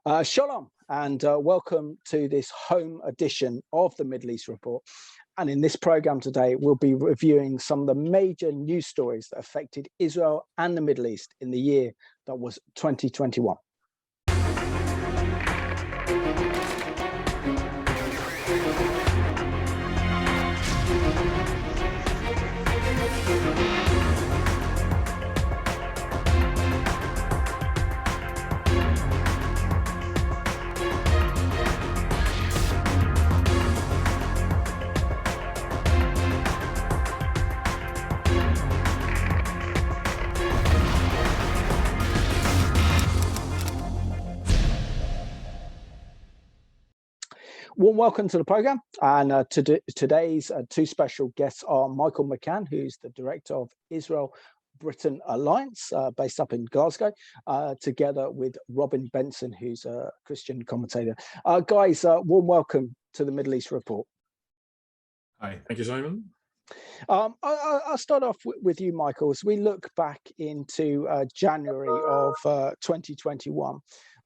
Shalom and welcome to this home edition of the Middle East Report. And in this program today, we'll be reviewing some of the major news stories that affected Israel and the Middle East in the year that was 2021. Warm welcome to the program, and today's two special guests are Michael McCann, who's the director of Israel-Britain Alliance, based up in Glasgow, together with Robin Benson, who's a Christian commentator. Guys, warm welcome to the Middle East Report. Hi, thank you, Simon. I'll start off with you, Michael. As we look back into January of 2021,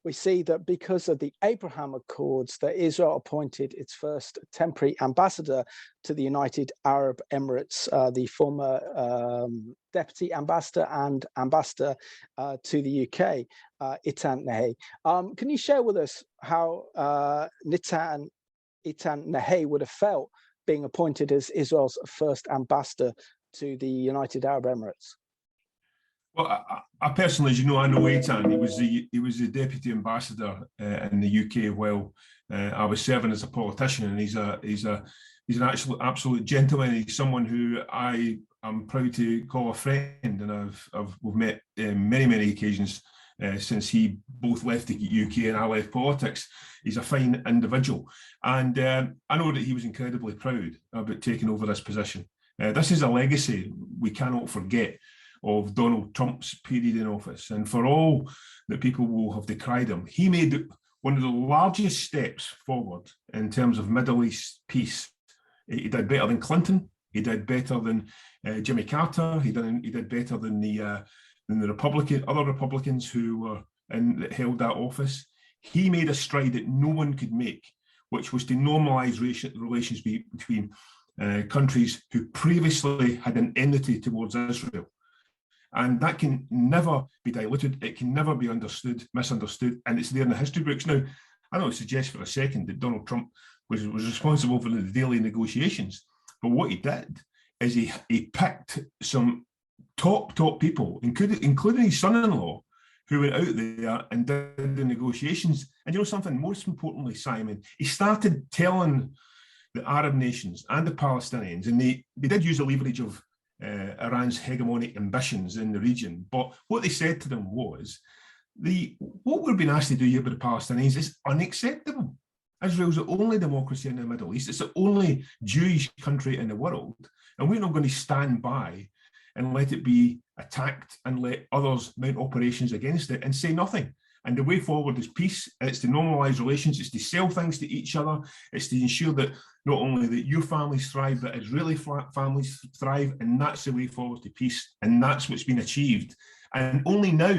we see that because of the Abraham Accords, that Israel appointed its first temporary ambassador to the United Arab Emirates, the former deputy ambassador and ambassador to the UK, Itan Nahi. Can you share with us how Itan Nahi would have felt being appointed as Israel's first ambassador to the United Arab Emirates? Well, I personally, as you know, I know Eitan. He was the deputy ambassador in the UK while I was serving as a politician, and he's an absolute gentleman. He's someone who I am proud to call a friend, and we've met many occasions since he both left the UK and I left politics. He's a fine individual, and I know that he was incredibly proud about taking over this position. This is a legacy we cannot forget of Donald Trump's period in office, and for all that people will have decried him, he made one of the largest steps forward in terms of Middle East peace. He did better than Clinton. He did better than Jimmy Carter. He did better than the other Republicans who were that held that office. He made a stride that no one could make, which was to normalise relations between countries who previously had an enmity towards Israel. And that can never be diluted. It can never be misunderstood, and it's there in the history books. Now, I don't suggest for a second that Donald Trump was responsible for the daily negotiations, but what he did is he picked some top people, including his son-in-law, who went out there and did the negotiations. And you know something, most importantly, Simon, he started telling the Arab nations and the Palestinians, and they did use the leverage of Iran's hegemonic ambitions in the region. But what they said to them was, what we're being asked to do here with the Palestinians is unacceptable. Israel's the only democracy in the Middle East. It's the only Jewish country in the world. And we're not going to stand by and let it be attacked and let others mount operations against it and say nothing. And the way forward is peace. It's to normalise relations. It's to sell things to each other. It's to ensure that not only that your families thrive, but Israeli families thrive. And that's the way forward to peace. And that's what's been achieved. And only now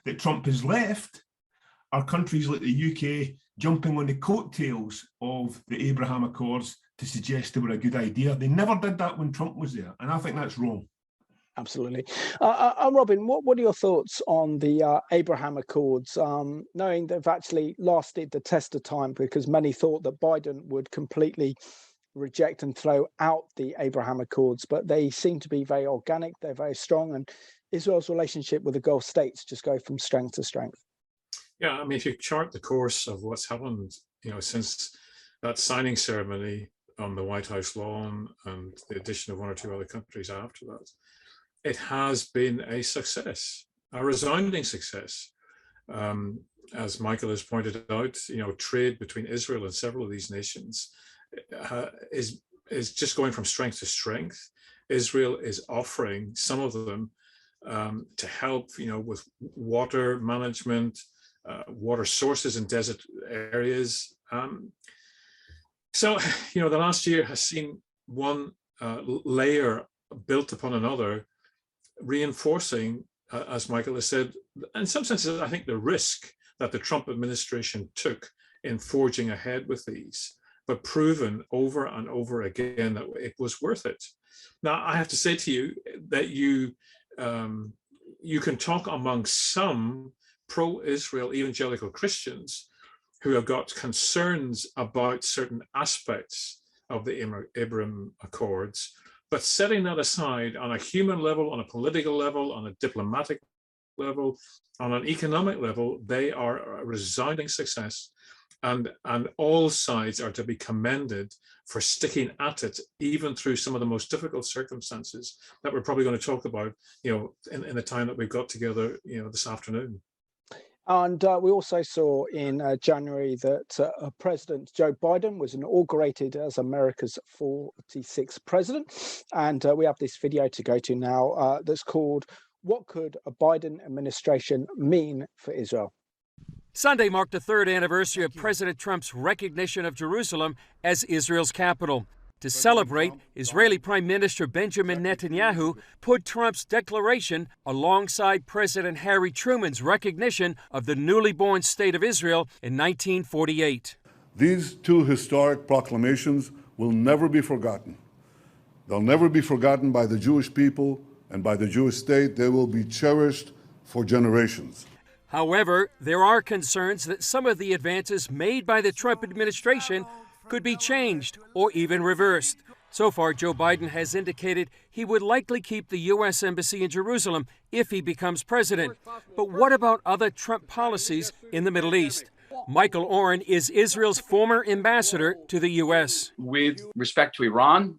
that Trump has left are countries like the UK jumping on the coattails of the Abraham Accords to suggest they were a good idea. They never did that when Trump was there. And I think that's wrong. Absolutely. Robin, what are your thoughts on the Abraham Accords, knowing they've actually lasted the test of time, because many thought that Biden would completely reject and throw out the Abraham Accords, but they seem to be very organic, they're very strong, and Israel's relationship with the Gulf states just go from strength to strength. Yeah, I mean, if you chart the course of what's happened, since that signing ceremony on the White House lawn and the addition of one or two other countries after that, it has been a success, a resounding success. As Michael has pointed out, trade between Israel and several of these nations is just going from strength to strength. Israel is offering some of them to help, with water management, water sources in desert areas. So, the last year has seen one layer built upon another, reinforcing, as Michael has said, in some senses, I think the risk that the Trump administration took in forging ahead with these, but proven over and over again that it was worth it. Now, I have to say to you that you can talk among some pro-Israel evangelical Christians who have got concerns about certain aspects of the Abraham Accords, but setting that aside on a human level, on a political level, on a diplomatic level, on an economic level, they are a resounding success. And all sides are to be commended for sticking at it, even through some of the most difficult circumstances that we're probably going to talk about, in the time that we've got together, this afternoon. And we also saw in January that President Joe Biden was inaugurated as America's 46th president. And we have this video to go to now that's called, "What Could a Biden Administration Mean for Israel?" Sunday marked the third anniversary of President Trump's recognition of Jerusalem as Israel's capital. To celebrate, Israeli Prime Minister Benjamin Netanyahu put Trump's declaration alongside President Harry Truman's recognition of the newly born state of Israel in 1948. These two historic proclamations will never be forgotten. They'll never be forgotten by the Jewish people and by the Jewish state. They will be cherished for generations. However, there are concerns that some of the advances made by the Trump administration could be changed or even reversed. So far, Joe Biden has indicated he would likely keep the U.S. Embassy in Jerusalem if he becomes president. But what about other Trump policies in the Middle East? Michael Oren is Israel's former ambassador to the U.S. With respect to Iran,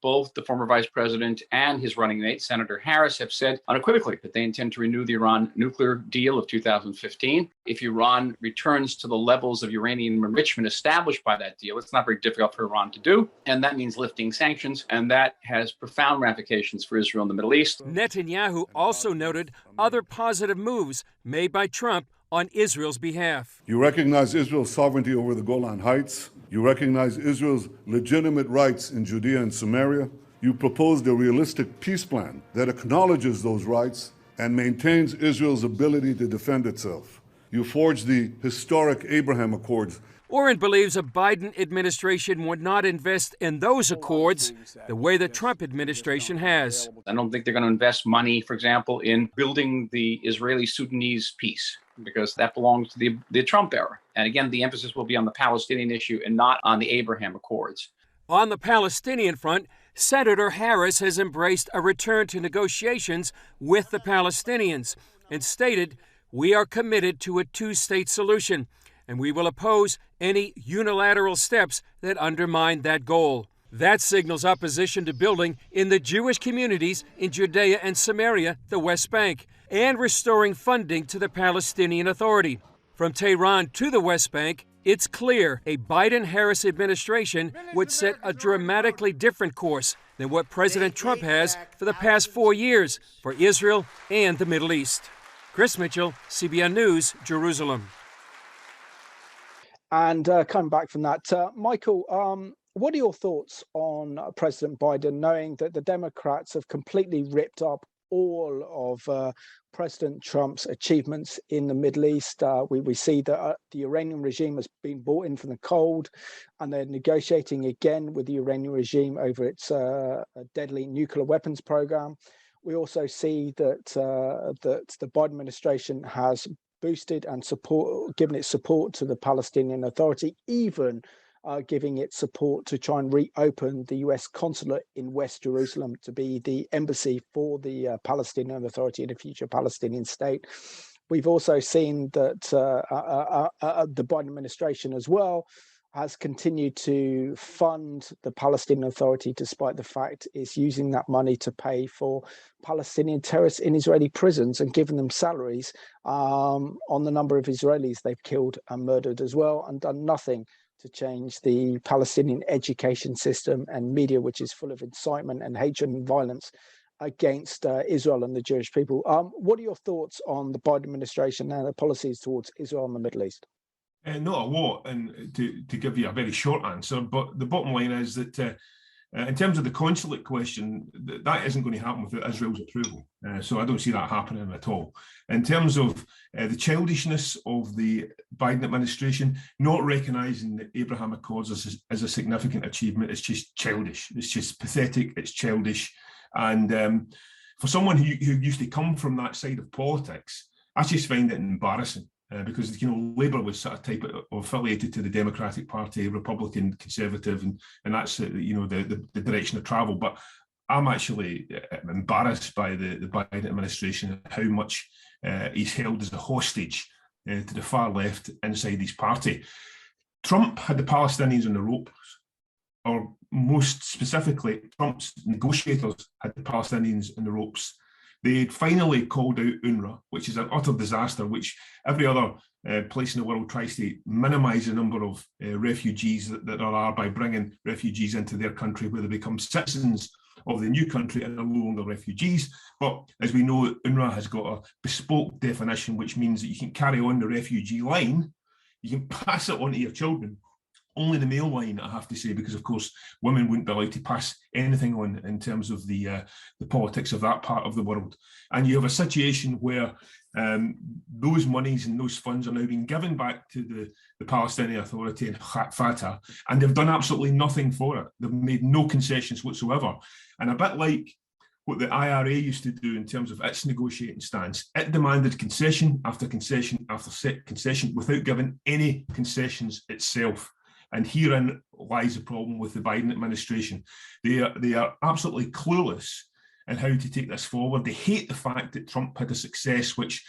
both the former vice president and his running mate, Senator Harris, have said unequivocally that they intend to renew the Iran nuclear deal of 2015. If Iran returns to the levels of uranium enrichment established by that deal, it's not very difficult for Iran to do. And that means lifting sanctions. And that has profound ramifications for Israel in the Middle East. Netanyahu also noted other positive moves made by Trump on Israel's behalf. You recognize Israel's sovereignty over the Golan Heights. You recognize Israel's legitimate rights in Judea and Samaria. You proposed a realistic peace plan that acknowledges those rights and maintains Israel's ability to defend itself. You forged the historic Abraham Accords. Oren believes a Biden administration would not invest in those accords the way the Trump administration has. I don't think they're going to invest money, for example, in building the Israeli-Sudanese peace, because that belongs to the Trump era. And again, the emphasis will be on the Palestinian issue and not on the Abraham Accords. On the Palestinian front, Senator Harris has embraced a return to negotiations with the Palestinians and stated, "We are committed to a two-state solution, and we will oppose any unilateral steps that undermine that goal." That signals opposition to building in the Jewish communities in Judea and Samaria, the West Bank, and restoring funding to the Palestinian Authority. From Tehran to the West Bank, it's clear a Biden-Harris administration would set a dramatically different course than what President Trump has for the past 4 years for Israel and the Middle East. Chris Mitchell, CBN News, Jerusalem. And coming back from that, Michael, what are your thoughts on President Biden, knowing that the Democrats have completely ripped up all of President Trump's achievements in the Middle East? We see that the Iranian regime has been brought in from the cold, and they're negotiating again with the Iranian regime over its deadly nuclear weapons program. We also see that that the Biden administration has boosted and given its support to the Palestinian Authority, even giving its support to try and reopen the US consulate in West Jerusalem to be the embassy for the Palestinian Authority in a future Palestinian state. We've also seen that the Biden administration as well has continued to fund the Palestinian Authority, despite the fact it's using that money to pay for Palestinian terrorists in Israeli prisons and giving them salaries on the number of Israelis they've killed and murdered as well, and done nothing to change the Palestinian education system and media, which is full of incitement and hatred and violence against Israel and the Jewish people. What are your thoughts on the Biden administration and their policies towards Israel and the Middle East? Not a lot, and to give you a very short answer, but the bottom line is that In terms of the consulate question, that isn't going to happen without Israel's approval. So I don't see that happening at all. In terms of the childishness of the Biden administration, not recognising the Abraham Accords as a significant achievement, it's just childish. It's just pathetic. It's childish. And for someone who used to come from that side of politics, I just find it embarrassing. Because Labour was sort of type of affiliated to the Democratic Party, Republican, Conservative, and that's the direction of travel. But I'm actually embarrassed by the Biden administration and how much he's held as a hostage to the far left inside his party. Trump had the Palestinians on the ropes, or most specifically, Trump's negotiators had the Palestinians on the ropes. They finally called out UNRWA, which is an utter disaster, which every other place in the world tries to minimise the number of refugees that there are by bringing refugees into their country where they become citizens of the new country and are no longer refugees. But as we know, UNRWA has got a bespoke definition, which means that you can carry on the refugee line, you can pass it on to your children. Only the male line, I have to say, because of course women wouldn't be allowed to pass anything on in terms of the politics of that part of the world. And you have a situation where those monies and those funds are now being given back to the Palestinian Authority and Fatah, and they've done absolutely nothing for it. They've made no concessions whatsoever. And a bit like what the IRA used to do in terms of its negotiating stance, it demanded concession after concession after concession without giving any concessions itself. And herein lies the problem with the Biden administration. They are absolutely clueless in how to take this forward. They hate the fact that Trump had a success, which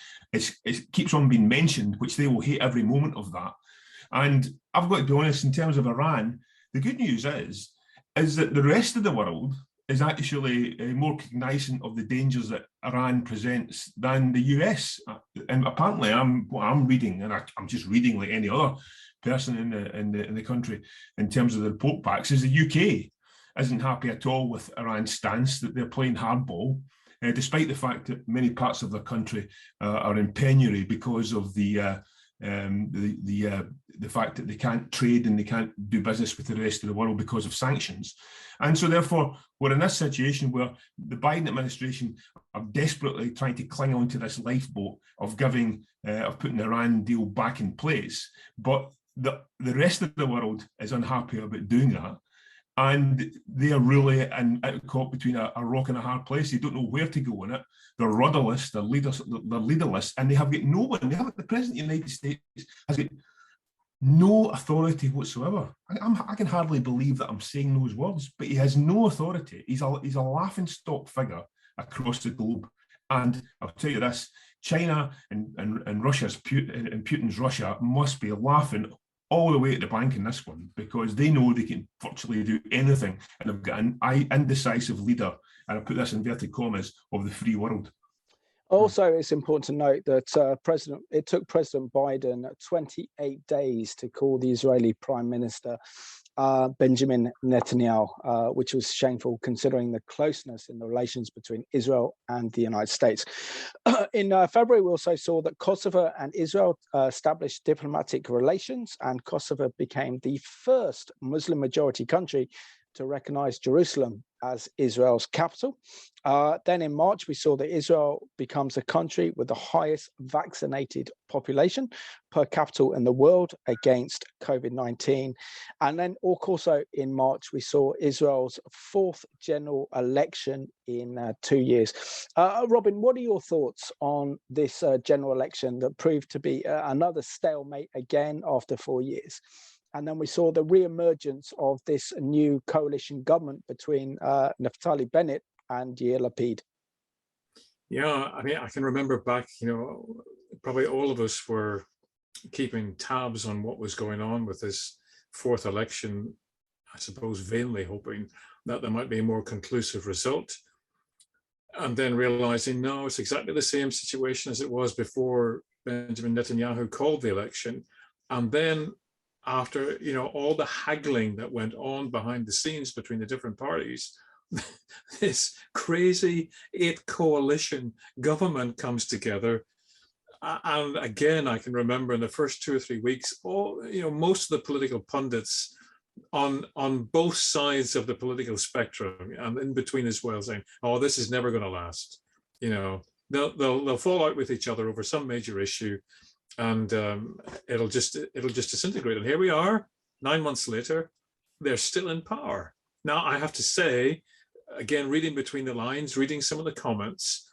keeps on being mentioned, which they will hate every moment of that. And I've got to be honest, in terms of Iran, the good news is that the rest of the world is actually more cognizant of the dangers that Iran presents than the US. And apparently, what I'm reading, and I'm just reading like any other person in the country in terms of the report backs, is the UK isn't happy at all with Iran's stance, that they're playing hardball, despite the fact that many parts of the country are in penury because of the fact that they can't trade and they can't do business with the rest of the world because of sanctions. And so therefore, we're in this situation where the Biden administration are desperately trying to cling on to this lifeboat of putting the Iran deal back in place. But the rest of the world is unhappy about doing that. And they are really caught between a rock and a hard place. They don't know where to go in it. They're rudderless, they're leaderless, and they have got no one. The President of the United States has got no authority whatsoever. I can hardly believe that I'm saying those words, but he has no authority. He's a laughingstock figure across the globe. And I'll tell you this, China and Russia's Putin's Russia must be laughing all the way at the bank in this one, because they know they can virtually do anything, and they've got an indecisive leader, and I put this in inverted commas, of the free world. Also, it's important to note that it took President Biden 28 days to call the Israeli Prime Minister Benjamin Netanyahu, which was shameful considering the closeness in the relations between Israel and the United States. In February, we also saw that Kosovo and Israel established diplomatic relations, and Kosovo became the first Muslim-majority country to recognize Jerusalem as Israel's capital. Then in March, we saw that Israel becomes a country with the highest vaccinated population per capita in the world against COVID-19. And then also in March, we saw Israel's fourth general election in 2 years. Robin, what are your thoughts on this general election that proved to be another stalemate again after 4 years? And then we saw the re-emergence of this new coalition government between Naftali Bennett and Yair Lapid. Yeah, I mean, I can remember back, probably all of us were keeping tabs on what was going on with this fourth election, I suppose vainly hoping that there might be a more conclusive result. And then realizing, no, it's exactly the same situation as it was before Benjamin Netanyahu called the election. And then after all the haggling that went on behind the scenes between the different parties, this crazy 8 coalition government comes together. And again, I can remember in the first 2 or 3 weeks, most of the political pundits on both sides of the political spectrum and in between as well, saying, "Oh, this is never going to last." They'll fall out with each other over some major issue, and it'll just disintegrate. And here we are, 9 months later, they're still in power. Now, I have to say, again, reading between the lines, reading some of the comments,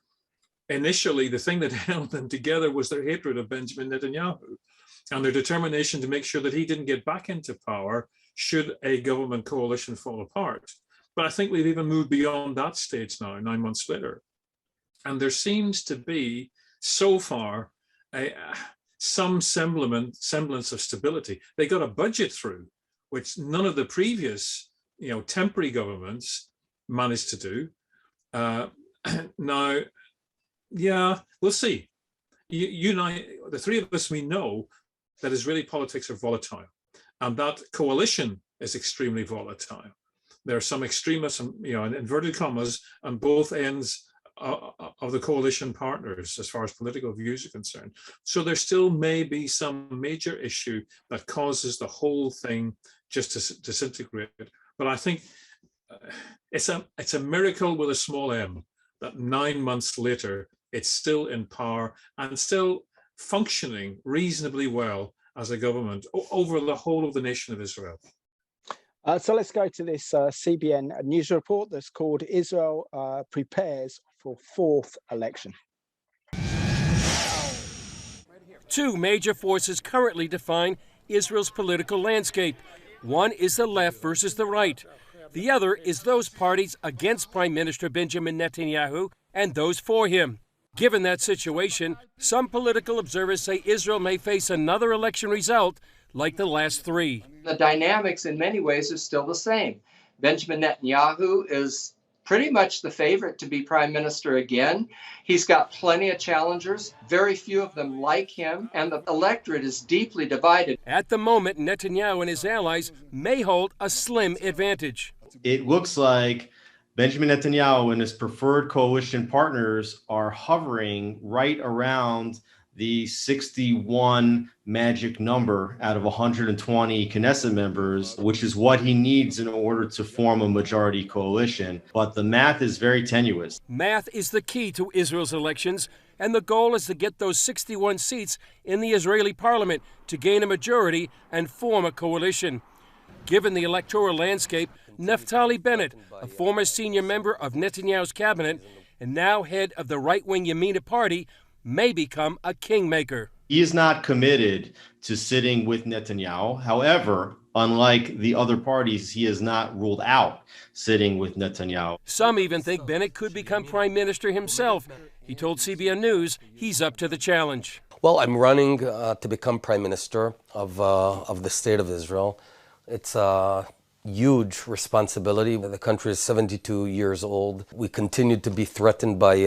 initially the thing that held them together was their hatred of Benjamin Netanyahu and their determination to make sure that he didn't get back into power should a government coalition fall apart. But I think we've even moved beyond that stage now, 9 months later. And there seems to be, so far, some semblance of stability. They got a budget through, which none of the previous, temporary governments managed to do. Now, yeah, we'll see. The three of us, we know that Israeli politics are volatile, and that coalition is extremely volatile. There are some extremists, in inverted commas, on both ends of the coalition partners as far as political views are concerned. So there still may be some major issue that causes the whole thing just to disintegrate. But I think it's a miracle with a small m that 9 months later it's still in power and still functioning reasonably well as a government over the whole of the nation of Israel. So let's go to this CBN news report that's called Israel Prepares for Fourth Election. Two major forces currently define Israel's political landscape. One is the left versus the right. The other is those parties against Prime Minister Benjamin Netanyahu and those for him. Given that situation, some political observers say Israel may face another election result like the last three. The dynamics in many ways are still the same. Benjamin Netanyahu is pretty much the favorite to be prime minister again. He's got plenty of challengers. Very few of them like him, and the electorate is deeply divided. At the moment, Netanyahu and his allies may hold a slim advantage. It looks like Benjamin Netanyahu and his preferred coalition partners are hovering right around the 61 magic number out of 120 Knesset members, which is what he needs in order to form a majority coalition. But the math is very tenuous. Math is the key to Israel's elections, and the goal is to get those 61 seats in the Israeli parliament to gain a majority and form a coalition. Given the electoral landscape, Naftali Bennett, a former senior member of Netanyahu's cabinet and now head of the right-wing Yamina party, may become a kingmaker. He is not committed to sitting with Netanyahu. However, unlike the other parties, he has not ruled out sitting with Netanyahu. Some even think Bennett could become prime minister himself. He told CBN News he's up to the challenge. Well, I'm running to become prime minister of the state of Israel. It's a huge responsibility. The country is 72 years old. We continue to be threatened by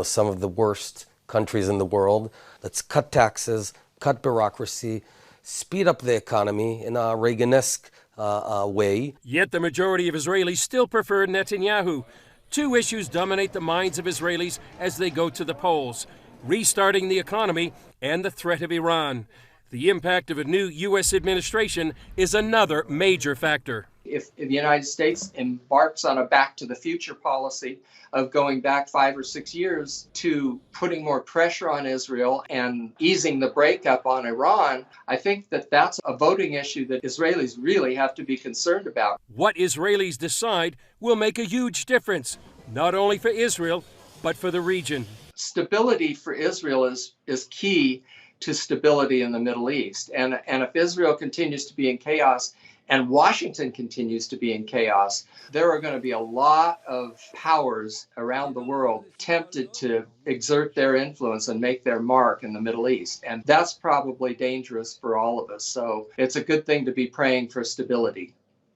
some of the worst countries in the world. Let's cut taxes, cut bureaucracy, speed up the economy in a Reagan-esque way. Yet the majority of Israelis still prefer Netanyahu. Two issues dominate the minds of Israelis as they go to the polls: restarting the economy and the threat of Iran. The impact of a new U.S. administration is another major factor. If the United States embarks on a back to the future policy of going back 5 or 6 years to putting more pressure on Israel and easing the breakup on Iran, I think that that's a voting issue that Israelis really have to be concerned about. What Israelis decide will make a huge difference, not only for Israel, but for the region. Stability for Israel is key to stability in the Middle East. And if Israel continues to be in chaos and Washington continues to be in chaos, there are going to be a lot of powers around the world tempted to exert their influence and make their mark in the Middle East. And that's probably dangerous for all of us. So it's a good thing to be praying for stability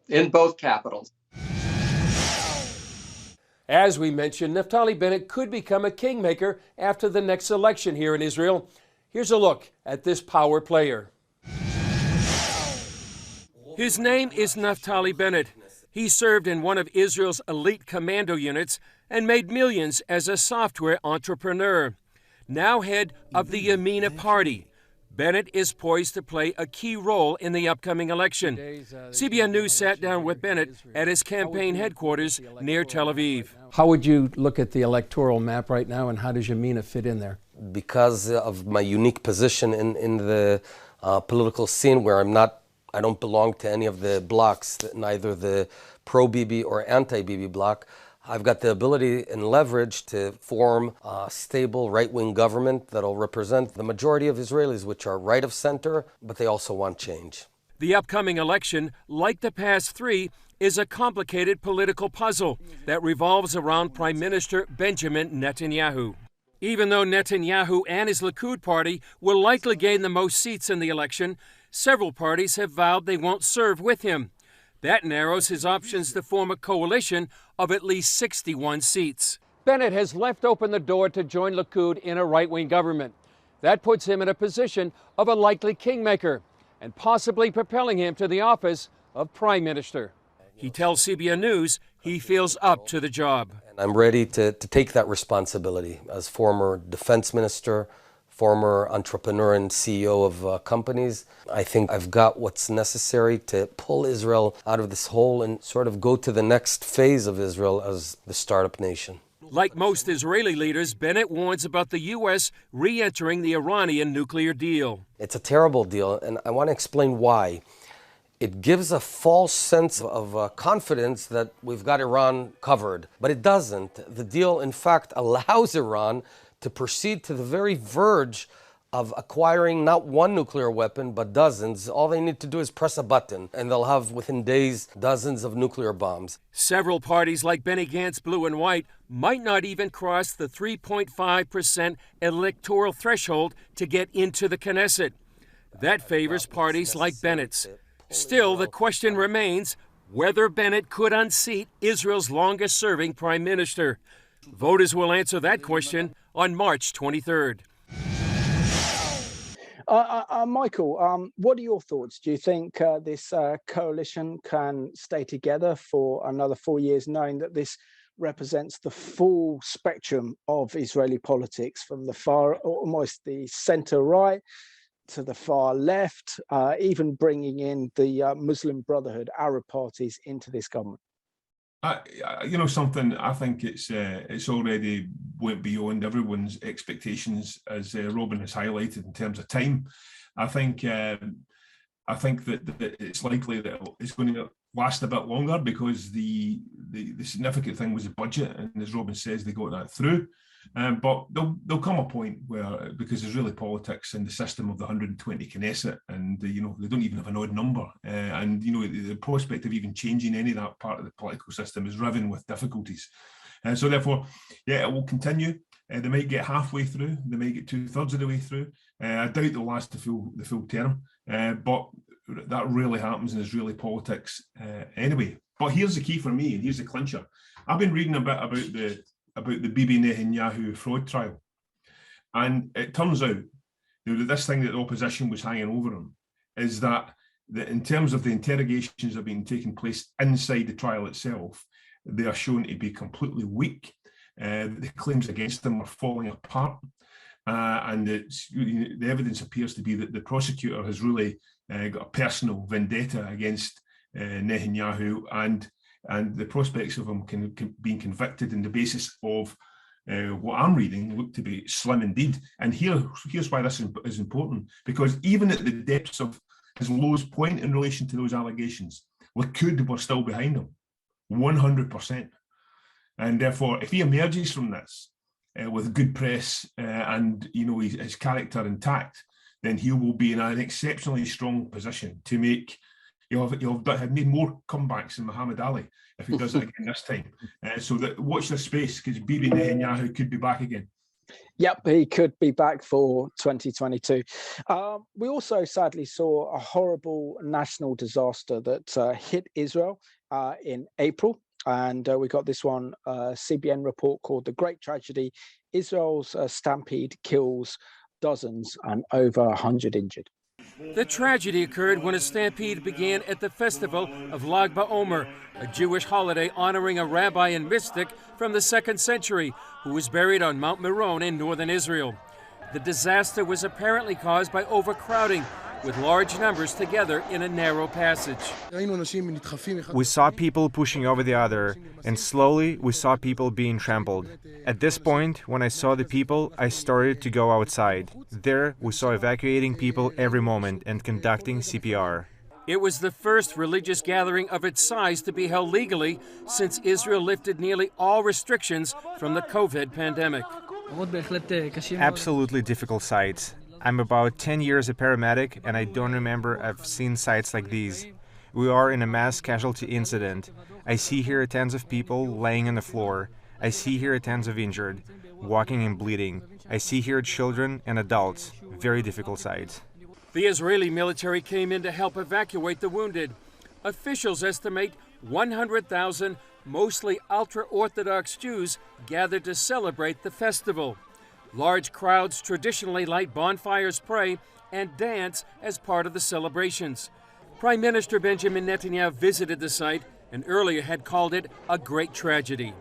in both capitals. As we mentioned, Naftali Bennett could become a kingmaker after the next election here in Israel. Here's a look at this power player. His name is Naftali Bennett. He served in one of Israel's elite commando units and made millions as a software entrepreneur. Now head of the Yamina party. Bennett is poised to play a key role in the upcoming election. CBN News sat down with Bennett at his campaign headquarters near Tel Aviv. How would you look at the electoral map right now, and how does Yamina fit in there? Because of my unique position in the political scene, where I don't belong to any of the blocs, neither the pro-Bibi or anti-Bibi bloc. I've got the ability and leverage to form a stable right-wing government that'll represent the majority of Israelis, which are right of center, but they also want change. The upcoming election, like the past three, is a complicated political puzzle that revolves around Prime Minister Benjamin Netanyahu. Even though Netanyahu and his Likud party will likely gain the most seats in the election, several parties have vowed they won't serve with him. That narrows his options to form a coalition of at least 61 seats. Bennett has left open the door to join Likud in a right-wing government. That puts him in a position of a likely kingmaker and possibly propelling him to the office of Prime Minister. He tells CBN News he feels up to the job. I'm ready to take that responsibility as former defense minister, former entrepreneur and CEO of companies. I think I've got what's necessary to pull Israel out of this hole and sort of go to the next phase of Israel as the startup nation. Like most Israeli leaders, Bennett warns about the U.S. re-entering the Iranian nuclear deal. It's a terrible deal, and I want to explain why. It gives a false sense of confidence that we've got Iran covered, but it doesn't. The deal, in fact, allows Iran to proceed to the very verge of acquiring not one nuclear weapon, but dozens. All they need to do is press a button, and they'll have, within days, dozens of nuclear bombs. Several parties like Benny Gantz Blue and White might not even cross the 3.5% electoral threshold to get into the Knesset. That favors parties like Bennett's. Still, the question remains whether Bennett could unseat Israel's longest-serving prime minister. Voters will answer that question on March 23rd. Michael, what are your thoughts? Do you think this coalition can stay together for another 4 years, knowing that this represents the full spectrum of Israeli politics, from the far, almost the center-right, to the far left, even bringing in the Muslim Brotherhood, Arab parties into this government? You know something, I think it's already went beyond everyone's expectations, as Robin has highlighted in terms of time. I think that it's likely that it's going to last a bit longer, because the significant thing was the budget, and as Robin says, they got that through. But there'll come a point where, because Israeli politics and the system of the 120 Knesset, and they don't even have an odd number, and the prospect of even changing any of that part of the political system is riven with difficulties. And so therefore, yeah, it will continue. They might get halfway through, they might get 2/3 of the way through. I doubt they'll last the full term, but that rarely happens in Israeli politics anyway. But here's the key for me, and here's the clincher. I've been reading a bit about the Bibi Netanyahu fraud trial, and it turns out that this thing that the opposition was hanging over him is that in terms of the interrogations that have been taking place inside the trial itself, they are shown to be completely weak. The claims against them are falling apart, and the evidence appears to be that the prosecutor has really got a personal vendetta against Netanyahu, and the prospects of him being convicted on the basis of what I'm reading look to be slim indeed. And here's why this is important, because even at the depths of his lowest point in relation to those allegations, Likud were still behind him, 100%. And therefore, if he emerges from this with good press and his character intact, then he will be in an exceptionally strong position to make. He'll have made more comebacks than Muhammad Ali if he does it again this time. So watch this space, because Bibi Netanyahu could be back again. Yep, he could be back for 2022. We also sadly saw a horrible national disaster that hit Israel in April. And we got this one CBN report called "The Great Tragedy: Israel's Stampede Kills Dozens and Over 100 Injured." The tragedy occurred when a stampede began at the festival of Lag BaOmer, a Jewish holiday honoring a rabbi and mystic from the 2nd century who was buried on Mount Meron in northern Israel. The disaster was apparently caused by overcrowding, with large numbers together in a narrow passage. We saw people pushing over the other, and slowly we saw people being trampled. At this point, when I saw the people, I started to go outside. There, we saw evacuating people every moment and conducting CPR. It was the first religious gathering of its size to be held legally since Israel lifted nearly all restrictions from the COVID pandemic. Absolutely difficult sights. I'm about 10 years a paramedic, and I don't remember I've seen sights like these. We are in a mass casualty incident. I see here tens of people laying on the floor. I see here tens of injured, walking and bleeding. I see here children and adults. Very difficult sights. The Israeli military came in to help evacuate the wounded. Officials estimate 100,000 mostly ultra-Orthodox Jews gathered to celebrate the festival. Large crowds traditionally light bonfires, pray, and dance as part of the celebrations. Prime Minister Benjamin Netanyahu visited the site and earlier had called it a great tragedy.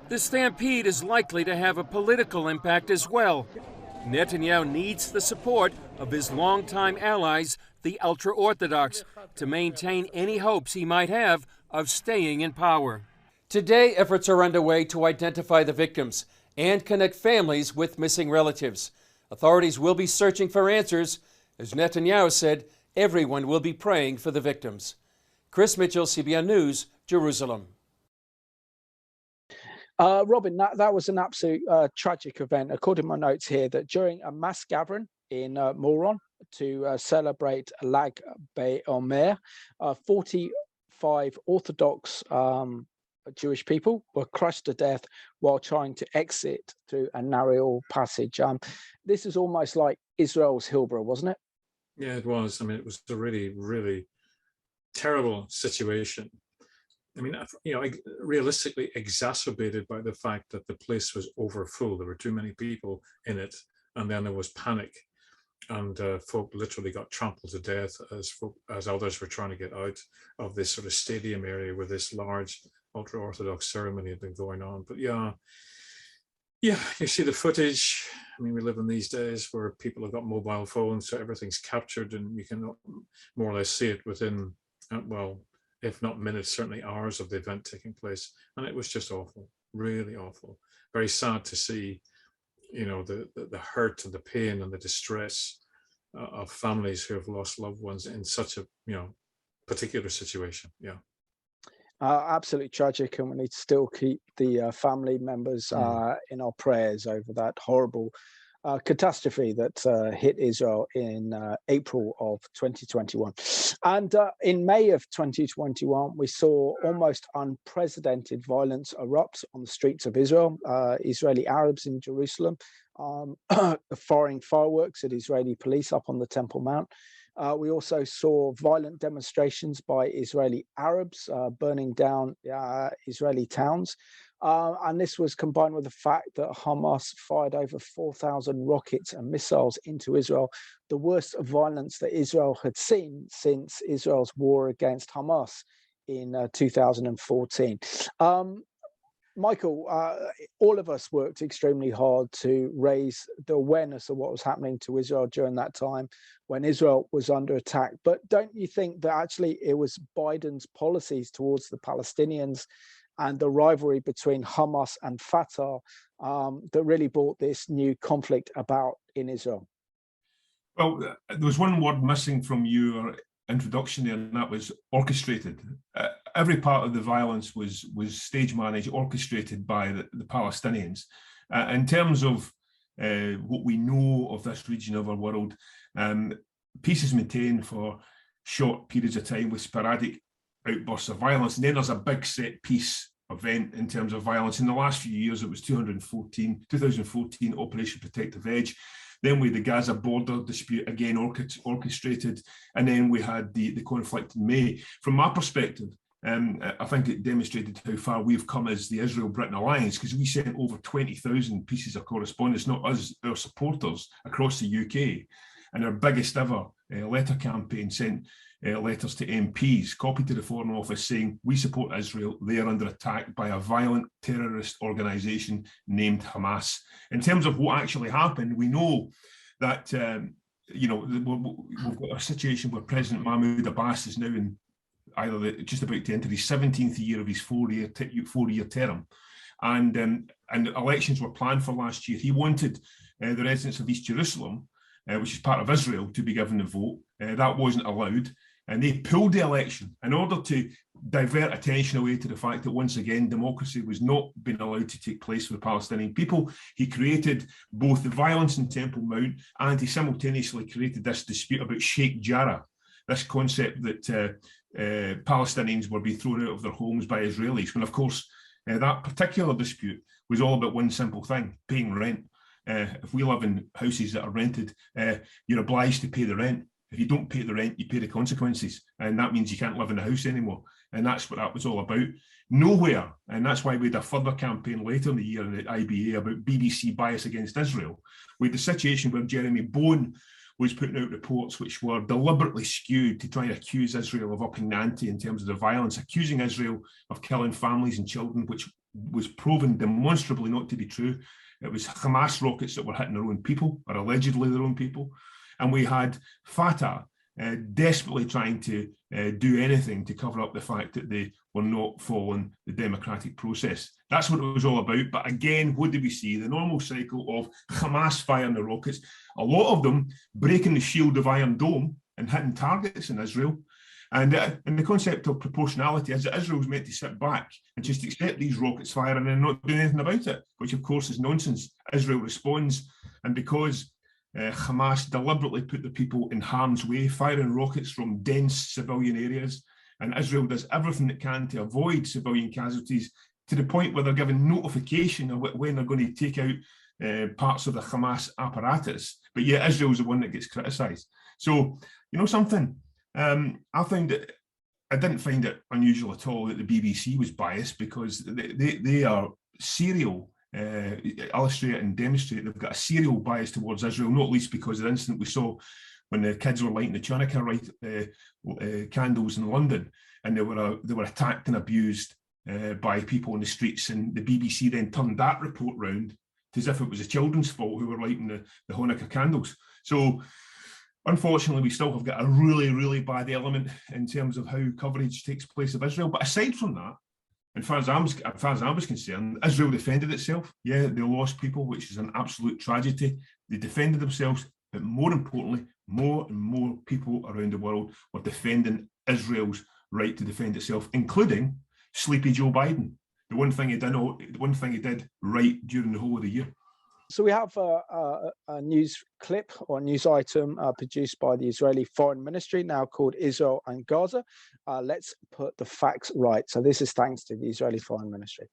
The stampede is likely to have a political impact as well. Netanyahu needs the support of his longtime allies, the ultra-Orthodox, to maintain any hopes he might have of staying in power. Today, efforts are underway to identify the victims and connect families with missing relatives. Authorities will be searching for answers. As Netanyahu said, everyone will be praying for the victims. Chris Mitchell, CBN News, Jerusalem. Robin, that was an absolute tragic event. According to my notes here, that during a mass gathering in Meron to celebrate Lag BaOmer, 45 Orthodox Jewish people were crushed to death while trying to exit through a narrow passage. This is almost like Israel's Hillbrow, wasn't it? Yeah, it was. I mean, it was a really, really terrible situation. I mean, realistically exacerbated by the fact that the place was overfull. There were too many people in it, and then there was panic, and folk literally got trampled to death as others were trying to get out of this sort of stadium area where this large ultra-Orthodox ceremony had been going on. But yeah, you see the footage. I mean, we live in these days where people have got mobile phones, so everything's captured, and you can more or less see it within, well, if not minutes, certainly hours of the event taking place. And it was just awful, really awful. Very sad to see, the hurt and the pain and the distress of families who have lost loved ones in such a, particular situation. Yeah. Absolutely tragic, and we need to still keep the family members in our prayers over that horrible catastrophe that hit Israel in April of 2021. And in May of 2021, we saw almost unprecedented violence erupt on the streets of Israel. Israeli Arabs in Jerusalem firing fireworks at Israeli police up on the Temple Mount. We also saw violent demonstrations by Israeli Arabs burning down Israeli towns. And this was combined with the fact that Hamas fired over 4,000 rockets and missiles into Israel, the worst violence that Israel had seen since Israel's war against Hamas in 2014. Michael, all of us worked extremely hard to raise the awareness of what was happening to Israel during that time when Israel was under attack. But don't you think that actually it was Biden's policies towards the Palestinians and the rivalry between Hamas and Fatah that really brought this new conflict about in Israel? Well, there was one word missing from your introduction there, and that was orchestrated. Every part of the violence was stage managed, orchestrated by the Palestinians. In terms of what we know of this region of our world, peace is maintained for short periods of time with sporadic outbursts of violence, and then there's a big set piece event in terms of violence. In the last few years, it was 2014 Operation Protective Edge. Then we had the Gaza border dispute, again orchestrated, and then we had the conflict in May. From my perspective, I think it demonstrated how far we've come as the Israel-Britain alliance, because we sent over 20,000 pieces of correspondence, not us, our supporters across the UK, and our biggest ever letter campaign sent letters to MPs, copied to the Foreign Office saying, we support Israel, they are under attack by a violent terrorist organisation named Hamas. In terms of what actually happened, we know that we've got a situation where President Mahmoud Abbas is now in just about to enter his 17th year of his four-year term, and elections were planned for last year. He wanted the residents of East Jerusalem, which is part of Israel, to be given the vote. That wasn't allowed, and they pulled the election in order to divert attention away to the fact that once again democracy was not being allowed to take place for the Palestinian people. He created both the violence in Temple Mount, and he simultaneously created this dispute about Sheikh Jarrah, this concept that Palestinians were being thrown out of their homes by Israelis, when of course that particular dispute was all about one simple thing: paying rent. If we live in houses that are rented, you're obliged to pay the rent. If you don't pay the rent, you pay the consequences, and that means you can't live in the house anymore. And that's what that was all about. Nowhere, and that's why we had a further campaign later in the year in the IBA about BBC bias against Israel. We had the situation where Jeremy Bowen was putting out reports which were deliberately skewed to try and accuse Israel of upping the ante in terms of the violence, accusing Israel of killing families and children, which was proven demonstrably not to be true. It was Hamas rockets that were hitting their own people, or allegedly their own people. And we had Fatah desperately trying to do anything to cover up the fact that they were not following the democratic process. That's what it was all about. But again, what did we see? The normal cycle of Hamas firing the rockets, a lot of them breaking the shield of Iron Dome and hitting targets in Israel. And the concept of proportionality is that Israel's meant to sit back and just accept these rockets firing and not do anything about it, which of course is nonsense. Israel responds, and because Hamas deliberately put the people in harm's way, firing rockets from dense civilian areas, and Israel does everything it can to avoid civilian casualties, to the point where they're given notification of when they're going to take out parts of the Hamas apparatus, but yet Israel's the one that gets criticised. So, you know something, I didn't find it unusual at all that the BBC was biased, because they are serial, illustrate and demonstrate they've got a serial bias towards Israel, not least because of the incident we saw when the kids were lighting the Chanukah candles in London, and they were attacked and abused by people in the streets, and the BBC then turned that report round as if it was the children's fault who were lighting the Hanukkah candles. So unfortunately, we still have got a really, really bad element in terms of how coverage takes place of Israel. But aside from that, as far as I was concerned, Israel defended itself. Yeah, they lost people, which is an absolute tragedy. They defended themselves, but more importantly, more and more people around the world were defending Israel's right to defend itself, including sleepy Joe Biden. The one thing he did right during the whole of the year. So we have a news clip or news item produced by the Israeli Foreign Ministry, now called Israel and Gaza. Let's put the facts right. So this is thanks to the Israeli Foreign Ministry.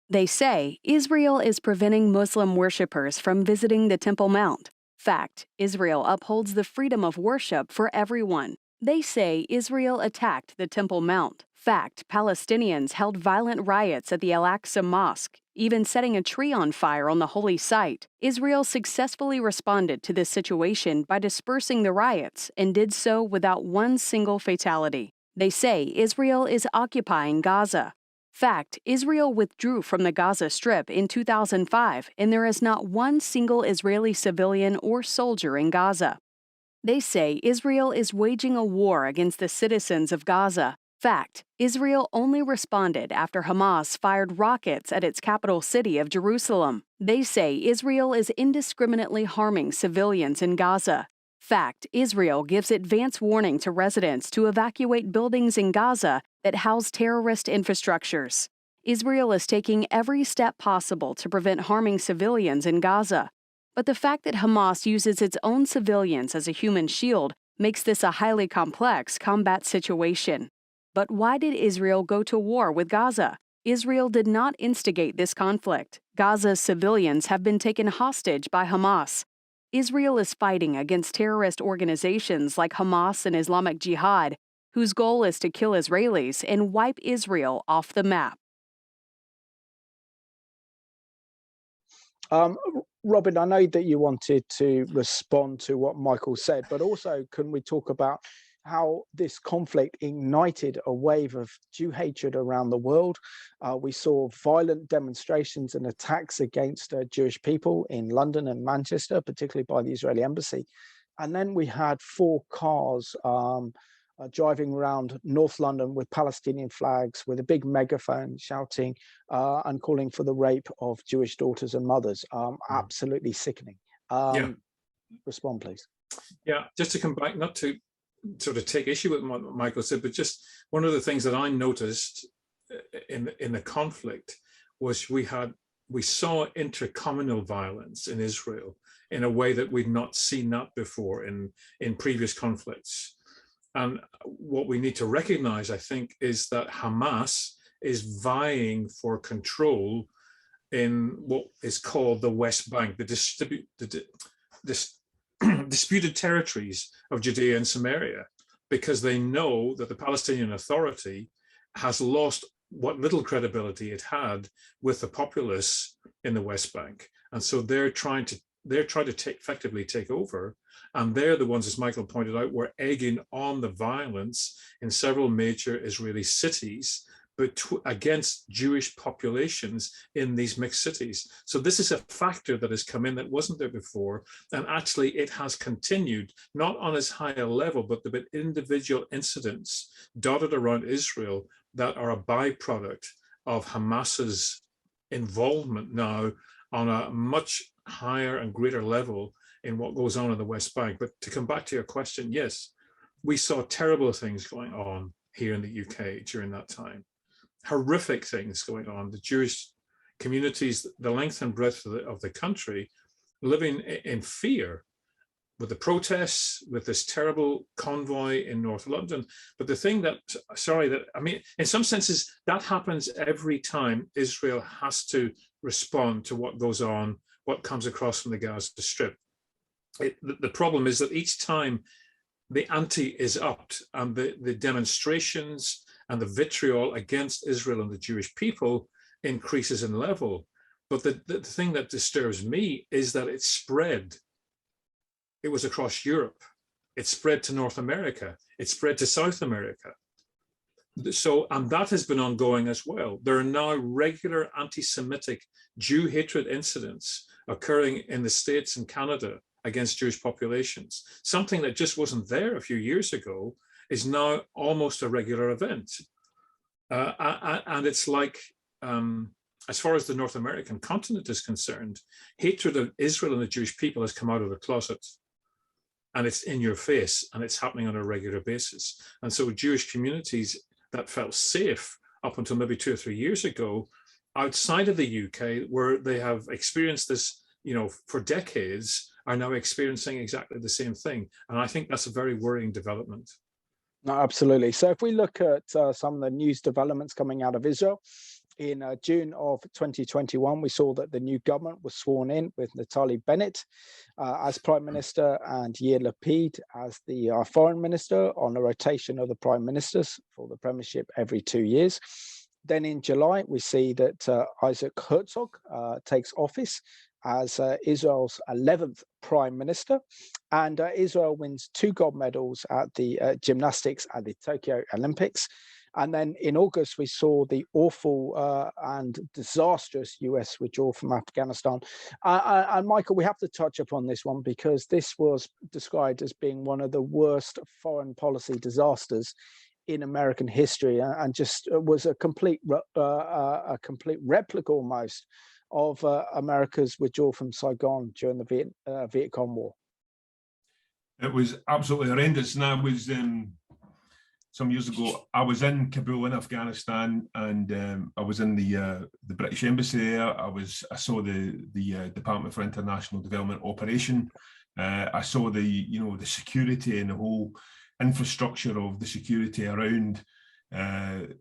They say Israel is preventing Muslim worshippers from visiting the Temple Mount. Fact, Israel upholds the freedom of worship for everyone. They say Israel attacked the Temple Mount. Fact, Palestinians held violent riots at the Al-Aqsa Mosque, even setting a tree on fire on the holy site. Israel successfully responded to this situation by dispersing the riots and did so without one single fatality. They say Israel is occupying Gaza. Fact, Israel withdrew from the Gaza Strip in 2005, and there is not one single Israeli civilian or soldier in Gaza. They say Israel is waging a war against the citizens of Gaza. Fact, Israel only responded after Hamas fired rockets at its capital city of Jerusalem. They say Israel is indiscriminately harming civilians in Gaza. Fact, Israel gives advance warning to residents to evacuate buildings in Gaza that house terrorist infrastructures. Israel is taking every step possible to prevent harming civilians in Gaza. But the fact that Hamas uses its own civilians as a human shield makes this a highly complex combat situation. But why did Israel go to war with Gaza? Israel did not instigate this conflict. Gaza's civilians have been taken hostage by Hamas. Israel is fighting against terrorist organizations like Hamas and Islamic Jihad, whose goal is to kill Israelis and wipe Israel off the map. Robin, I know that you wanted to respond to what Michael said, but also can we talk about how this conflict ignited a wave of Jew hatred around the world. We saw violent demonstrations and attacks against Jewish people in London and Manchester, particularly by the Israeli embassy. And then we had 4 cars driving around North London with Palestinian flags, with a big megaphone shouting and calling for the rape of Jewish daughters and mothers. Absolutely sickening. Respond, please. Yeah, just to come back, not to sort of take issue with what Michael said, but just one of the things that I noticed in the conflict was we saw intercommunal violence in Israel in a way that we'd not seen that before in previous conflicts. And what we need to recognize, I think, is that Hamas is vying for control in what is called the West Bank, the disputed territories of Judea and Samaria, because they know that the Palestinian Authority has lost what little credibility it had with the populace in the West Bank. And so they're trying to effectively take over. And they're the ones, as Michael pointed out, were egging on the violence in several major Israeli cities, but against Jewish populations in these mixed cities. So this is a factor that has come in that wasn't there before. And actually it has continued, not on as high a level, but the individual incidents dotted around Israel that are a byproduct of Hamas's involvement now on a much higher and greater level in what goes on in the West Bank. But to come back to your question, yes, we saw terrible things going on here in the UK during that time. Horrific things going on. The Jewish communities, the length and breadth of the country, living in fear with the protests, with this terrible convoy in North London. But the thing that, in some senses, that happens every time Israel has to respond to what goes on, what comes across from the Gaza Strip. The problem is that each time the ante is upped and the demonstrations and the vitriol against Israel and the Jewish people increases in level. But the thing that disturbs me is that it spread. It was across Europe. It spread to North America. It spread to South America. So, and that has been ongoing as well. There are now regular anti-Semitic Jew hatred incidents occurring in the States and Canada against Jewish populations. Something that just wasn't there a few years ago is now almost a regular event. And it's like, as far as the North American continent is concerned, hatred of Israel and the Jewish people has come out of the closet. And it's in your face, and it's happening on a regular basis. And so Jewish communities that felt safe up until maybe 2 or 3 years ago, outside of the UK, where they have experienced this, for decades, are now experiencing exactly the same thing. And I think that's a very worrying development. No, absolutely. So if we look at some of the news developments coming out of Israel, in June of 2021, we saw that the new government was sworn in with Naftali Bennett as Prime Minister and Yair Lapid as the Foreign Minister, on a rotation of the Prime Ministers for the Premiership every 2 years. Then in July, we see that Isaac Herzog takes office as Israel's 11th Prime Minister, and Israel wins 2 gold medals at the gymnastics at the Tokyo Olympics. And then in August, we saw the awful and disastrous US withdrawal from Afghanistan. And Michael, we have to touch upon this one because this was described as being one of the worst foreign policy disasters in American history, and just was a complete replica almost of America's withdrawal from Saigon during the Viet Cong War. It was absolutely horrendous. And I was some years ago, I was in Kabul in Afghanistan, and I was in the British Embassy there. I saw the Department for International Development operation. I saw the security and the whole infrastructure of the security around the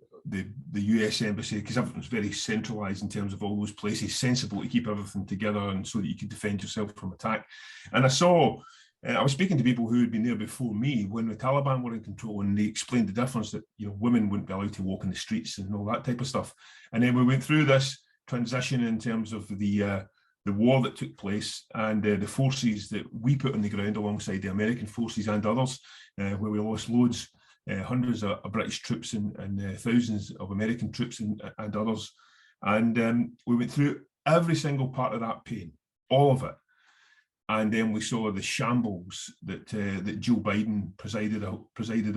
US Embassy, because everything's very centralised in terms of all those places, sensible to keep everything together and so that you could defend yourself from attack. And I was speaking to people who had been there before me when the Taliban were in control, and they explained the difference that women wouldn't be allowed to walk in the streets and all that type of stuff. And then we went through this transition in terms of the the war that took place and the forces that we put on the ground alongside the American forces and others, where we lost loads, hundreds of British troops and thousands of American troops and others. And we went through every single part of that pain, all of it. And then we saw the shambles that Joe Biden presided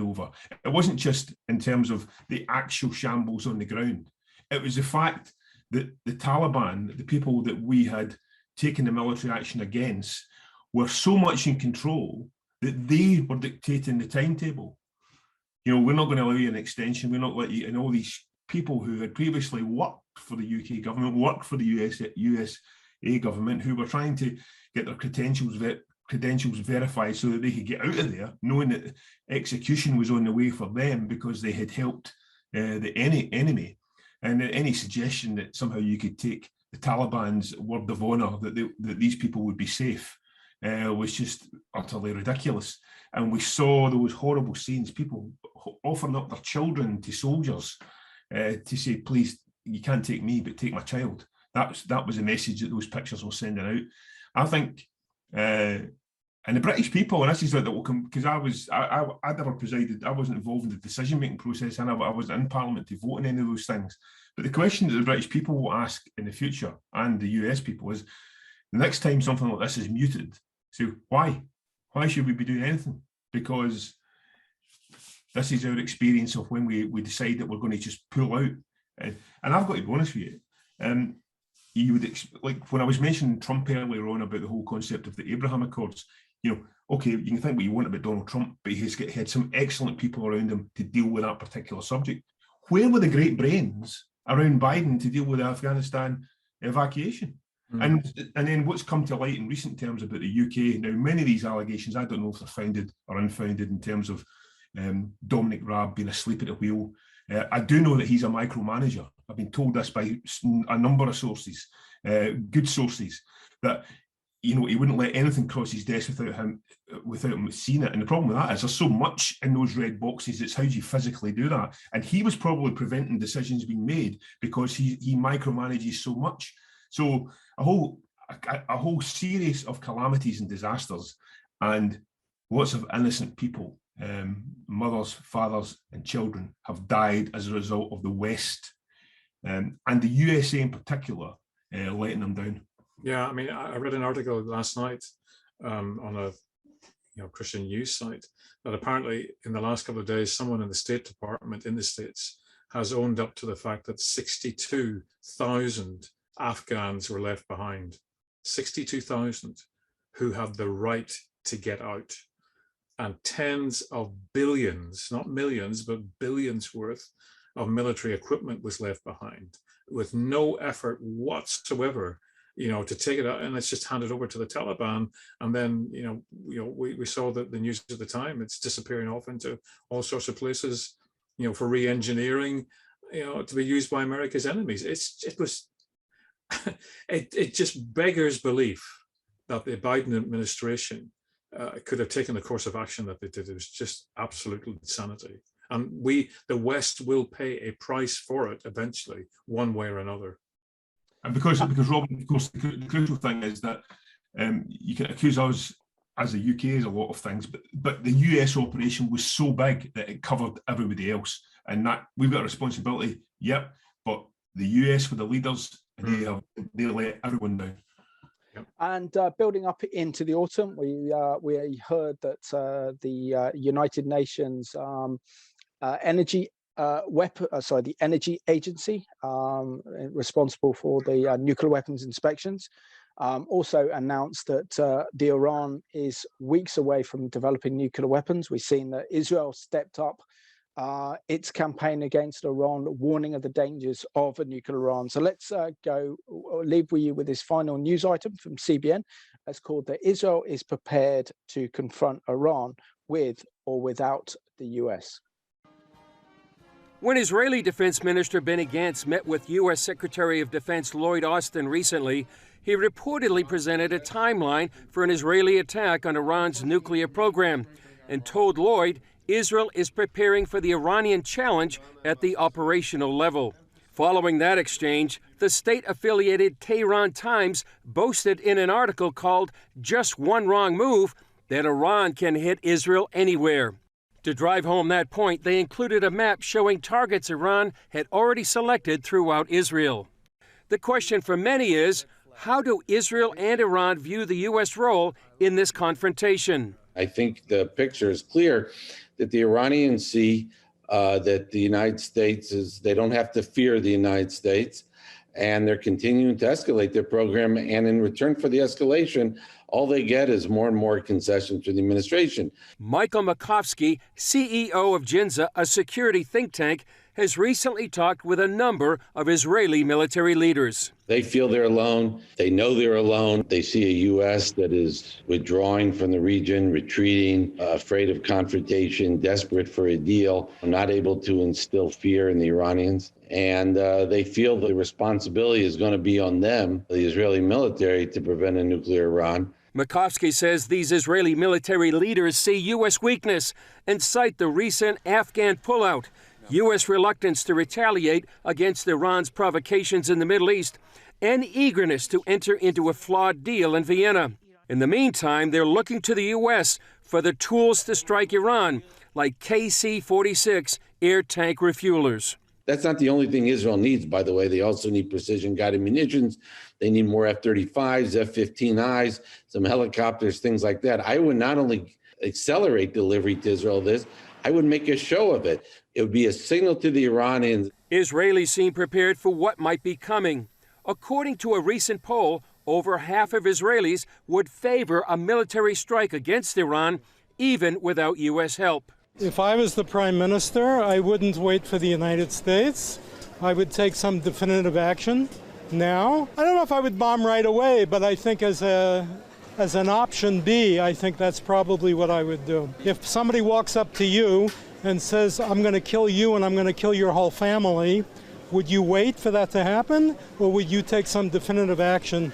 over. It wasn't just in terms of the actual shambles on the ground. It was the fact that the Taliban, the people that we had taken the military action against, were so much in control that they were dictating the timetable. You know, we're not going to allow you an extension. We're not let you, and all these people who had previously worked for the UK government, worked for the USA government, who were trying to get their credentials verified so that they could get out of there, knowing that execution was on the way for them because they had helped the enemy. And any suggestion that somehow you could take the Taliban's word of honor that these people would be safe was just utterly ridiculous. And we saw those horrible scenes, people offering up their children to soldiers to say, please, you can't take me, but take my child. That was the message that those pictures were sending out. I think, and the British people, and this is that will come, because I never presided, I wasn't involved in the decision-making process, and I wasn't in Parliament to vote on any of those things. But the question that the British people will ask in the future, and the US people, is the next time something like this is muted, so why? Why should we be doing anything? Because this is our experience of when we decide that we're going to just pull out. And I've got to be honest with you, you would like when I was mentioning Trump earlier on about the whole concept of the Abraham Accords, you know, okay, you can think what you want about Donald Trump, but he had some excellent people around him to deal with that particular subject. Where were the great brains around Biden to deal with the Afghanistan evacuation? And then what's come to light in recent terms about the UK, now many of these allegations, I don't know if they're founded or unfounded in terms of Dominic Raab being asleep at the wheel. I do know that he's a micromanager. I've been told this by a number of sources, good sources, that he wouldn't let anything cross his desk without him seeing it. And the problem with that is there's so much in those red boxes. It's how do you physically do that? And he was probably preventing decisions being made because he micromanages so much. So a whole series of calamities and disasters, and lots of innocent people, mothers, fathers, and children have died as a result of the West, and the USA in particular, letting them down. Yeah, I mean, I read an article last night on a Christian news site that apparently in the last couple of days, someone in the State Department in the States has owned up to the fact that 62,000 Afghans were left behind. 62,000 who had the right to get out. And tens of billions, not millions, but billions worth of military equipment was left behind with no effort whatsoever, to take it out, and it's just handed over to the Taliban. And then, we saw that the news at the time, it's disappearing off into all sorts of places, for re-engineering, to be used by America's enemies. It just beggars belief that the Biden administration could have taken the course of action that they did. It was just absolute insanity. And the West will pay a price for it eventually, one way or another. And because Robin, of course, the crucial thing is that you can accuse us as the UK as a lot of things, but the US operation was so big that it covered everybody else, and that we've got a responsibility. Yep, but the US were the leaders, and they let everyone down. And building up into the autumn, we heard that the United Nations the Energy Agency, responsible for the nuclear weapons inspections, also announced that the Iran is weeks away from developing nuclear weapons. We've seen that Israel stepped up its campaign against Iran, warning of the dangers of a nuclear Iran. So let's leave you with this final news item from CBN. It's called that Israel is prepared to confront Iran with or without the US. When Israeli Defense Minister Benny Gantz met with U.S. Secretary of Defense Lloyd Austin recently, he reportedly presented a timeline for an Israeli attack on Iran's nuclear program and told Lloyd Israel is preparing for the Iranian challenge at the operational level. Following that exchange, the state-affiliated Tehran Times boasted in an article called "Just One Wrong Move" that Iran can hit Israel anywhere. To drive home that point, they included a map showing targets Iran had already selected throughout Israel. The question for many is, how do Israel and Iran view the U.S. role in this confrontation? I think the picture is clear that the Iranians see that the United States they don't have to fear the United States, and they're continuing to escalate their program. And in return for the escalation, all they get is more and more concessions from the administration. Michael Makovsky, CEO of Ginza, a security think tank, has recently talked with a number of Israeli military leaders. They feel they're alone. They know they're alone. They see a U.S. that is withdrawing from the region, retreating, afraid of confrontation, desperate for a deal, not able to instill fear in the Iranians. And they feel the responsibility is going to be on them, the Israeli military, to prevent a nuclear Iran. Makovsky says these Israeli military leaders see U.S. weakness and cite the recent Afghan pullout, U.S. reluctance to retaliate against Iran's provocations in the Middle East, and eagerness to enter into a flawed deal in Vienna. In the meantime, they're looking to the U.S. for the tools to strike Iran, like KC-46 air tank refuelers. That's not the only thing Israel needs, by the way. They also need precision-guided munitions. They need more F-35s, F-15Is, some helicopters, things like that. I would not only accelerate delivery to Israel of this, I would make a show of it. It would be a signal to the Iranians. Israelis seem prepared for what might be coming. According to a recent poll, over half of Israelis would favor a military strike against Iran, even without U.S. help. If I was the Prime Minister, I wouldn't wait for the United States. I would take some definitive action now. I don't know if I would bomb right away, but I think as an option B, I think that's probably what I would do. If somebody walks up to you and says, I'm going to kill you and I'm going to kill your whole family, would you wait for that to happen, or would you take some definitive action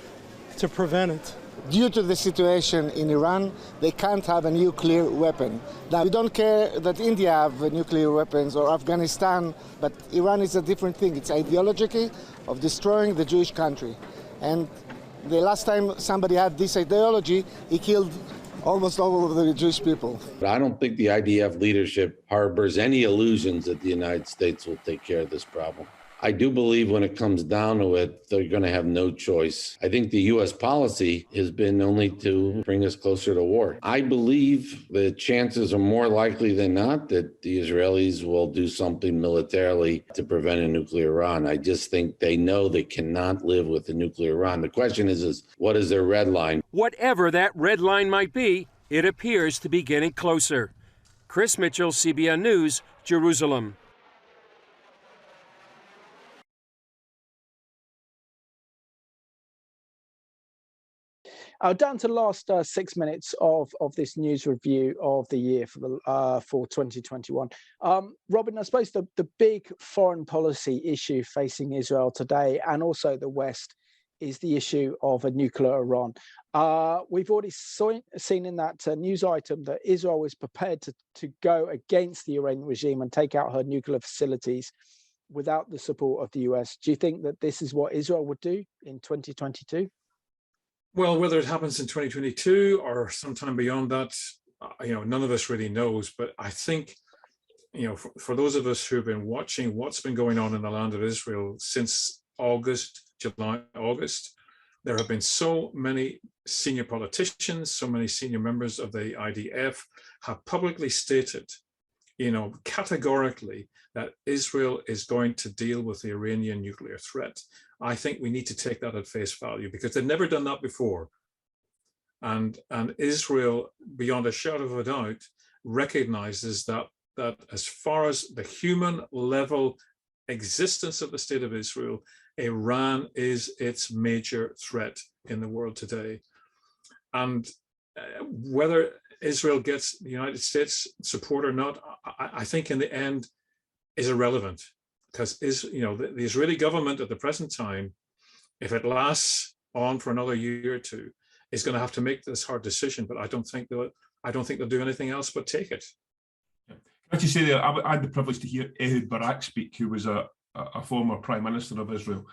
to prevent it? Due to the situation in Iran, they can't have a nuclear weapon. Now, we don't care that India have nuclear weapons or Afghanistan, but Iran is a different thing. It's ideology of destroying the Jewish country. And the last time somebody had this ideology, he killed almost all of the Jewish people. I don't think the IDF leadership harbors any illusions that the United States will take care of this problem. I do believe when it comes down to it, they're going to have no choice. I think the U.S. policy has been only to bring us closer to war. I believe the chances are more likely than not that the Israelis will do something militarily to prevent a nuclear Iran. I just think they know they cannot live with a nuclear Iran. The question is what is their red line? Whatever that red line might be, it appears to be getting closer. Chris Mitchell, CBN News, Jerusalem. Down to the last 6 minutes of this news review of the year for 2021. Robin, I suppose the big foreign policy issue facing Israel today and also the West is the issue of a nuclear Iran. We've already seen in that news item that Israel is prepared to go against the Iranian regime and take out her nuclear facilities without the support of the US. Do you think that this is what Israel would do in 2022? Well, whether it happens in 2022 or sometime beyond that, none of us really knows. But I think, for those of us who've been watching what's been going on in the land of Israel since July, August, there have been so many senior politicians, so many senior members of the IDF have publicly stated, categorically that Israel is going to deal with the Iranian nuclear threat. I think we need to take that at face value because they've never done that before. And Israel, beyond a shadow of a doubt, recognizes that as far as the human level existence of the state of Israel, Iran is its major threat in the world today. And whether Israel gets the United States support or not, I think in the end is irrelevant. Because the Israeli government at the present time, if it lasts on for another year or two, is going to have to make this hard decision. But I don't think they'll do anything else but take it. Can I just say that I had the privilege to hear Ehud Barak speak, who was a a former Prime Minister of Israel,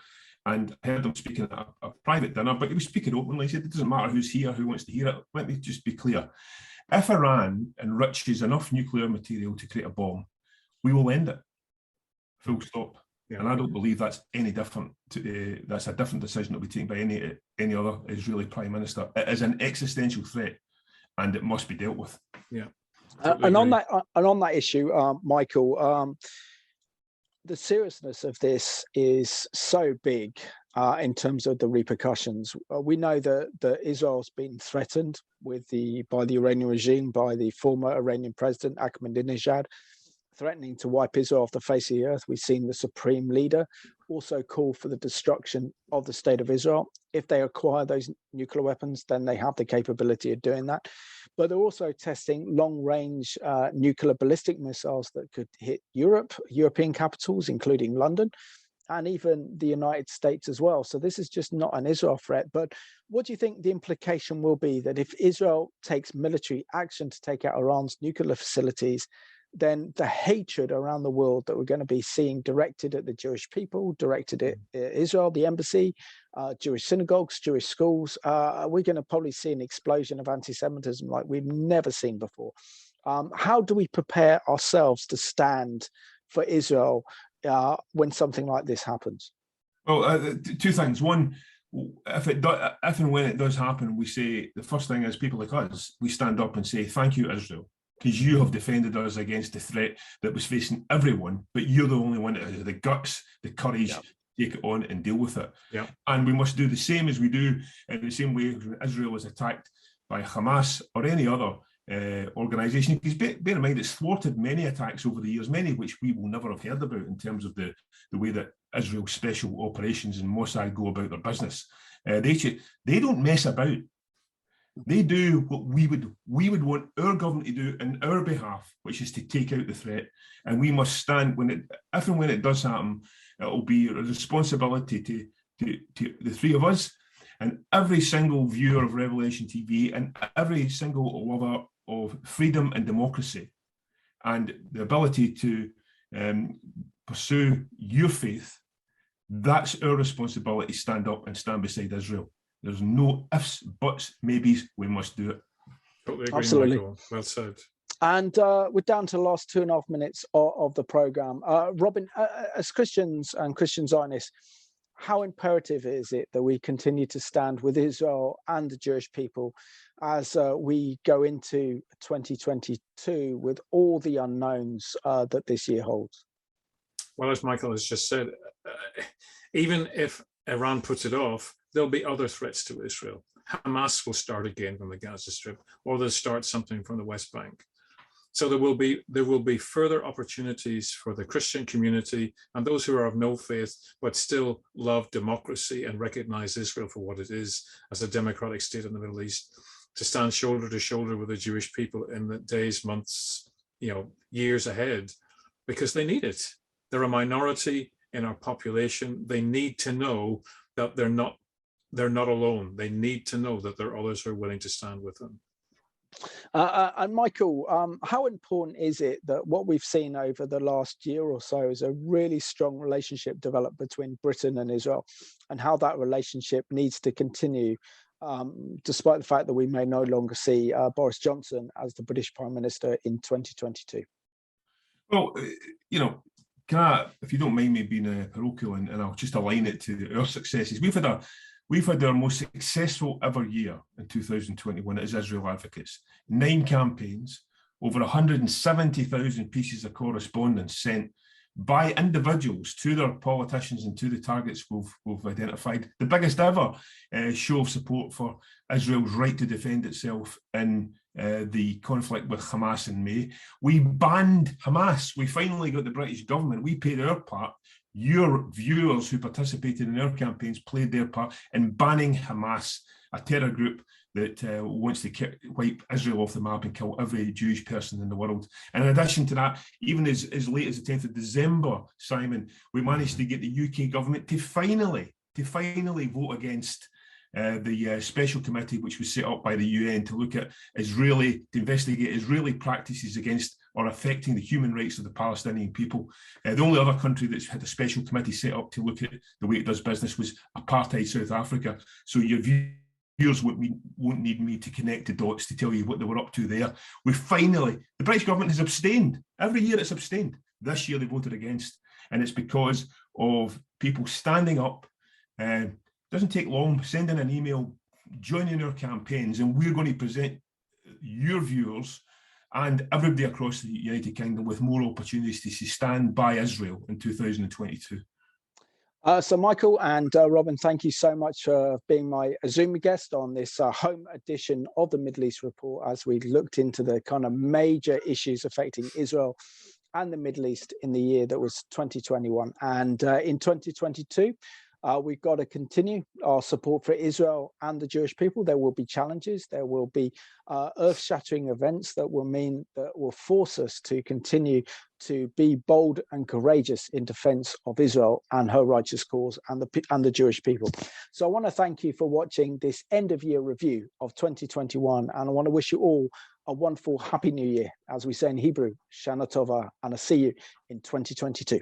and I heard him speaking at a private dinner, but he was speaking openly. He said, it doesn't matter who's here, who wants to hear it. Let me just be clear. If Iran enriches enough nuclear material to create a bomb, we will end it. Full stop. Yeah. And I don't believe that's any different. That's a different decision that will be taken by any other Israeli Prime Minister. It is an existential threat, and it must be dealt with. Yeah. And on that issue, Michael, the seriousness of this is so big in terms of the repercussions. We know that Israel's been threatened by the Iranian regime, by the former Iranian president Ahmadinejad, threatening to wipe Israel off the face of the earth. We've seen the supreme leader also call for the destruction of the state of Israel. If they acquire those nuclear weapons, then they have the capability of doing that. But they're also testing long-range nuclear ballistic missiles that could hit European capitals, including London, and even the United States as well. So this is just not an Israel threat. But what do you think the implication will be that if Israel takes military action to take out Iran's nuclear facilities, then the hatred around the world that we're going to be seeing directed at the Jewish people, directed at Israel, the embassy, Jewish synagogues, Jewish schools, we're going to probably see an explosion of anti-Semitism like we've never seen before. How do we prepare ourselves to stand for Israel when something like this happens? Well, two things. One, if and when it does happen, we say, the first thing is, people like us, we stand up and say, thank you, Israel, because you have defended us against the threat that was facing everyone, but you're the only one that has the guts, the courage to take it on and deal with it. Yeah. And we must do the same as we do in the same way when Israel is attacked by Hamas or any other organisation. Because bear in mind, it's thwarted many attacks over the years, many of which we will never have heard about in terms of the way that Israel's special operations and Mossad go about their business. They don't mess about. They do what we would want our government to do on our behalf, which is to take out the threat. And we must stand if and when it does happen. It will be a responsibility to the three of us and every single viewer of Revelation TV and every single lover of freedom and democracy and the ability to pursue your faith. That's our responsibility. Stand up and stand beside Israel. There's no ifs, buts, maybes. We must do it. Totally agree, Absolutely. Michael. Well said. And we're down to the last 2.5 minutes of the program. Robin, as Christians and Christian Zionists, how imperative is it that we continue to stand with Israel and the Jewish people as we go into 2022 with all the unknowns that this year holds? Well, as Michael has just said, even if Iran puts it off, there'll be other threats to Israel. Hamas will start again from the Gaza Strip, or they'll start something from the West Bank. So there will be further opportunities for the Christian community and those who are of no faith, but still love democracy and recognize Israel for what it is as a democratic state in the Middle East, to stand shoulder to shoulder with the Jewish people in the days, months, years ahead, because they need it. They're a minority in our population. They need to know that they're not alone. They need to know that there are others who are willing to stand with them. And Michael, how important is it that what we've seen over the last year or so is a really strong relationship developed between Britain and Israel, and how that relationship needs to continue, despite the fact that we may no longer see Boris Johnson as the British Prime Minister in 2022? Well, can I, if you don't mind me being parochial, and I'll just align it to our successes. We've had our most successful ever year in 2021 as Israel Advocates. 9 campaigns, over 170,000 pieces of correspondence sent by individuals to their politicians and to the targets we've identified. The biggest ever show of support for Israel's right to defend itself in the conflict with Hamas in May. We banned Hamas. We finally got the British government. We paid our part. Your viewers who participated in our campaigns played their part in banning Hamas, a terror group that wants to wipe Israel off the map and kill every Jewish person in the world. And in addition to that, even as late as the 10th of December, Simon, we managed to get the UK government to finally vote against the special committee which was set up by the UN to look at to investigate Israeli practices against or affecting the human rights of the Palestinian people. The only other country that's had a special committee set up to look at the way it does business was apartheid South Africa. So your viewers won't need me to connect the dots to tell you what they were up to there. The British government has abstained. Every year it's abstained. This year they voted against. And it's because of people standing up. Doesn't take long, sending an email, joining our campaigns, and we're going to present your viewers and everybody across the United Kingdom with more opportunities to stand by Israel in 2022. So Michael and Robin, thank you so much for being my Zoom guest on this home edition of the Middle East Report, as we looked into the kind of major issues affecting Israel and the Middle East in the year that was 2021. And in 2022, we've got to continue our support for Israel and the Jewish people. There will be challenges. There will be earth-shattering events that will force us to continue to be bold and courageous in defense of Israel and her righteous cause and the Jewish people. So I want to thank you for watching this end-of-year review of 2021, and I want to wish you all a wonderful, happy new year, as we say in Hebrew, Shana Tova, and I'll see you in 2022.